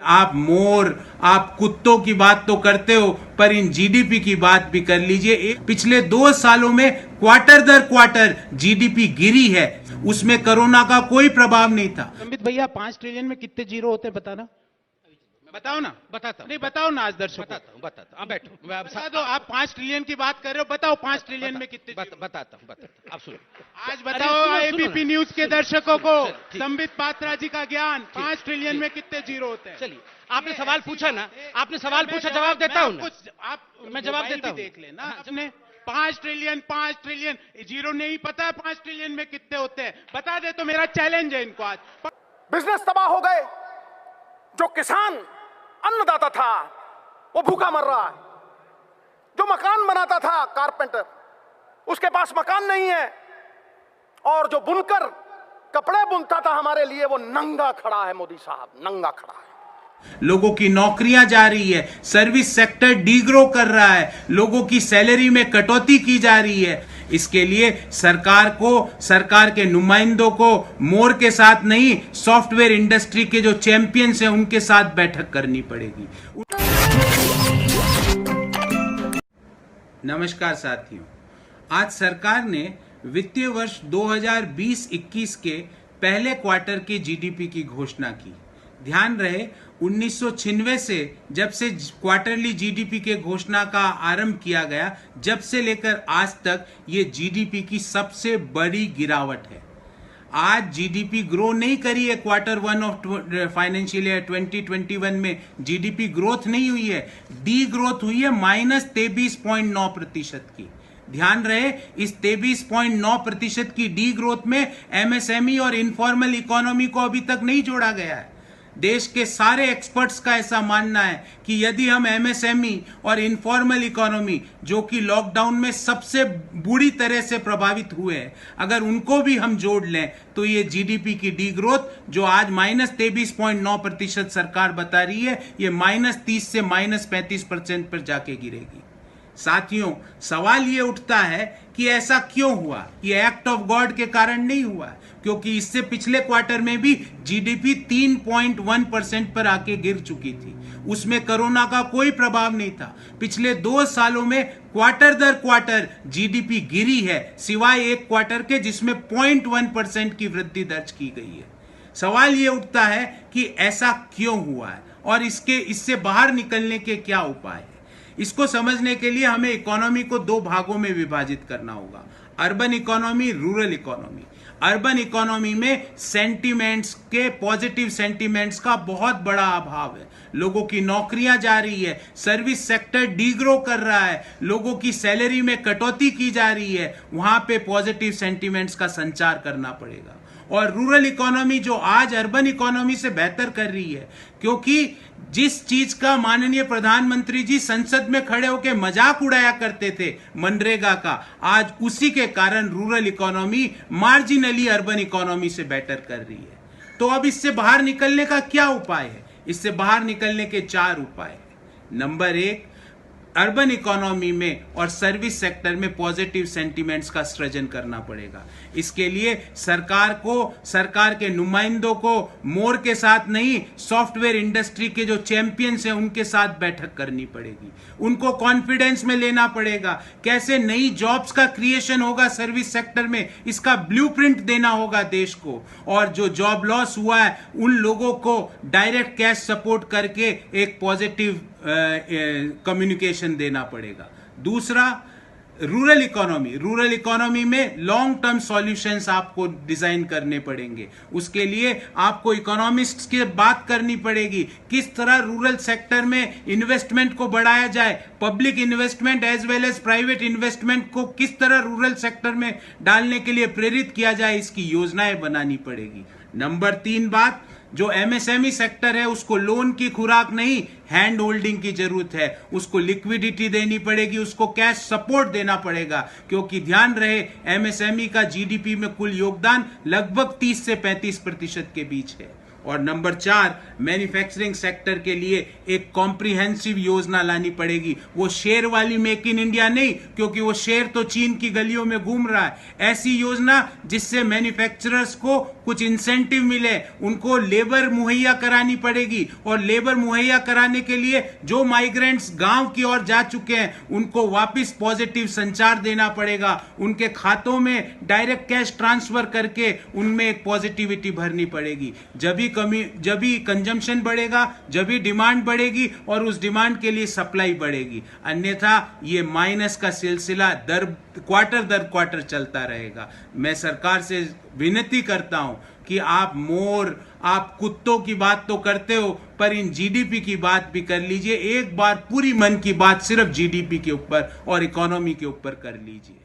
आप मोर, आप कुत्तों की बात तो करते हो, पर इन जीडीपी की बात भी कर लीजिए। पिछले 2 सालों में क्वार्टर दर क्वार्टर जीडीपी गिरी है, उसमें कोरोना का कोई प्रभाव नहीं था। संबित भैया 5 ट्रिलियन में कितने जीरो होते हैं बताना, बताओ ना। बताता हूं। नहीं बताओ ना आज दर्शकों को। बताता हूं। बैठो बता दो, आप 5 ट्रिलियन की बात कर रहे हो, बताओ 5 ट्रिलियन में कितने जीरो? बताता हूं। आप सुनो। आज बताओ एबीपी न्यूज के दर्शकों को संबित पात्रा जी का ज्ञान, 5 ट्रिलियन में कितने जीरो होते हैं। चलिए, आपने सवाल पूछा ना, आपने सवाल पूछा, जवाब देता हूं ना। मैं जवाब देता हूं। देख लेना आपने 5 ट्रिलियन जीरो नहीं पता 5 ट्रिलियन में कितने होते हैं, बता दे तो मेरा चैलेंज है इनको। आज बिजनेस तबाह हो गए, जो किसान अन्नदाता था वो भूखा मर रहा है, जो मकान बनाता था कारपेंटर उसके पास मकान नहीं है, और जो बुनकर कपड़े बुनता था हमारे लिए वो नंगा खड़ा है। मोदी साहब नंगा खड़ा है। लोगों की नौकरियां जा रही है, सर्विस सेक्टर डीग्रो कर रहा है, लोगों की सैलरी में कटौती की जा रही है। इसके लिए सरकार को, सरकार के नुमाइंदों को मोर के साथ नहीं, सॉफ्टवेयर इंडस्ट्री के जो चैंपियंस हैं उनके साथ बैठक करनी पड़ेगी। नमस्कार साथियों, आज सरकार ने वित्तीय वर्ष 2020-21 के पहले क्वार्टर की जीडीपी की घोषणा की। ध्यान रहे 1996 से जब से क्वार्टरली जीडीपी के घोषणा का आरंभ किया गया, जब से लेकर आज तक ये जीडीपी की सबसे बड़ी गिरावट है। आज जीडीपी ग्रो नहीं करी है। क्वार्टर 1 ऑफ फाइनेंशियल ईयर 2021 में जीडीपी ग्रोथ नहीं हुई है, डी ग्रोथ हुई है -23.9% की। ध्यान रहे, इस 23.9% की डी ग्रोथ में एमएसएमई और इनफॉर्मल इकोनॉमी को अभी तक नहीं जोड़ा गया है। देश के सारे एक्सपर्ट्स का ऐसा मानना है कि यदि हम एमएसएमई और इनफॉर्मल इकोनॉमी, जो कि लॉकडाउन में सबसे बुरी तरह से प्रभावित हुए हैं, अगर उनको भी हम जोड़ लें तो ये जीडीपी की डी ग्रोथ जो आज -23.9% सरकार बता रही है, ये -30 से -35% पर जाके गिरेगी। साथियों, सवाल ये उठता है कि ऐसा क्यों हुआ? ये एक्ट ऑफ गॉड के कारण नहीं हुआ, क्योंकि इससे पिछले क्वार्टर में भी जीडीपी 3.1% पर आके गिर चुकी थी, उसमें कोरोना का कोई प्रभाव नहीं था। पिछले 2 सालों में क्वार्टर दर क्वार्टर जीडीपी गिरी है, सिवाय एक क्वार्टर के जिसमें 0.1% की वृद्धि दर्ज की गई है। सवाल ये उठता है कि ऐसा क्यों हुआ है और इससे बाहर निकलने के क्या उपाय है। इसको समझने के लिए हमें इकोनॉमी को 2 भागों में विभाजित करना होगा, urban economy, rural economy. Urban economy में सेंटीमेंट्स के, पॉजिटिव सेंटीमेंट्स का बहुत बड़ा अभाव है। लोगों की नौकरियां जा रही है, सर्विस सेक्टर डीग्रो कर रहा है, लोगों की सैलरी में कटौती की जा रही है, वहां पे पॉजिटिव सेंटीमेंट्स का संचार करना पड़ेगा। और रूरल इकोनॉमी जो आज अर्बन इकोनॉमी से बेहतर कर रही है, क्योंकि जिस चीज का माननीय प्रधानमंत्री जी संसद में खड़े होकर मजाक उड़ाया करते थे, मनरेगा का, आज उसी के कारण rural economy marginally urban economy से बेटर कर रही है। तो अब इससे बाहर निकलने का क्या उपाय है? इससे बाहर निकलने के 4 उपाय हैं। नंबर 1, अर्बन इकोनॉमी में और सर्विस सेक्टर में पॉजिटिव सेंटीमेंट्स का सृजन करना पड़ेगा। इसके लिए सरकार को, सरकार के नुमाइंदों को मोर के साथ नहीं, सॉफ्टवेयर इंडस्ट्री के जो चैंपियंस हैं उनके साथ बैठक करनी पड़ेगी। उनको कॉन्फिडेंस में लेना पड़ेगा, कैसे नई जॉब्स का क्रिएशन होगा सर्विस सेक्टर में, इसका ब्लूप्रिंट देना होगा देश को। और जो जॉब लॉस हुआ है उन लोगों को डायरेक्ट कैश सपोर्ट करके एक पॉजिटिव कम्युनिकेशन देना पड़ेगा। दूसरा, रूरल इकोनॉमी में लॉन्ग टर्म सॉल्यूशंस आपको डिजाइन करने पड़ेंगे। उसके लिए आपको इकोनॉमिस्ट्स की बात करनी पड़ेगी, किस तरह रूरल सेक्टर में इन्वेस्टमेंट को बढ़ाया जाए, public investment as well as private investment को किस तरह रूरल सेक्टर में डालने के लिए प्रेरित किया जाए, इसकी योजनाएं बनानी पड़ेगी। नंबर 3 बात, जो एमएसएमई सेक्टर है उसको लोन की खुराक नहीं, हैंड होल्डिंग की जरूरत है। उसको लिक्विडिटी देनी पड़ेगी, उसको कैश सपोर्ट देना पड़ेगा, क्योंकि ध्यान रहे एमएसएमई का जीडीपी में कुल योगदान लगभग 30 से 35% के बीच है। और नंबर 4, मैन्युफैक्चरिंग सेक्टर के लिए एक कॉम्प्रिहेंसिव योजना लानी पड़ेगी। वो शेर वाली मेक इन इंडिया नहीं, क्योंकि वो शेर तो चीन की गलियों में घूम रहा है। ऐसी योजना जिससे मैन्युफैक्चरर्स को कुछ इंसेंटिव मिले, उनको लेबर मुहैया करानी पड़ेगी। और लेबर मुहैया कराने के लिए जो माइग्रेंट्स गांव की ओर जा चुके हैं उनको वापस पॉजिटिव संचार देना पड़ेगा, उनके खातों में डायरेक्ट कैश ट्रांसफर करके उनमें एक पॉजिटिविटी भरनी पड़ेगी। जब भी कंजम्पशन बढ़ेगा, जब भी डिमांड बढ़ेगी और उस डिमांड के लिए सप्लाई बढ़ेगी, अन्यथा ये माइनस का सिलसिला क्वार्टर दर क्वार्टर चलता रहेगा। मैं सरकार से विनती करता हूं कि आप कुत्तों की बात तो करते हो, पर इन जीडीपी की बात भी कर लीजिए। एक बार पूरी मन की बात सिर्फ जीडीपी के ऊपर और इकोनॉमी के ऊपर कर लीजिए।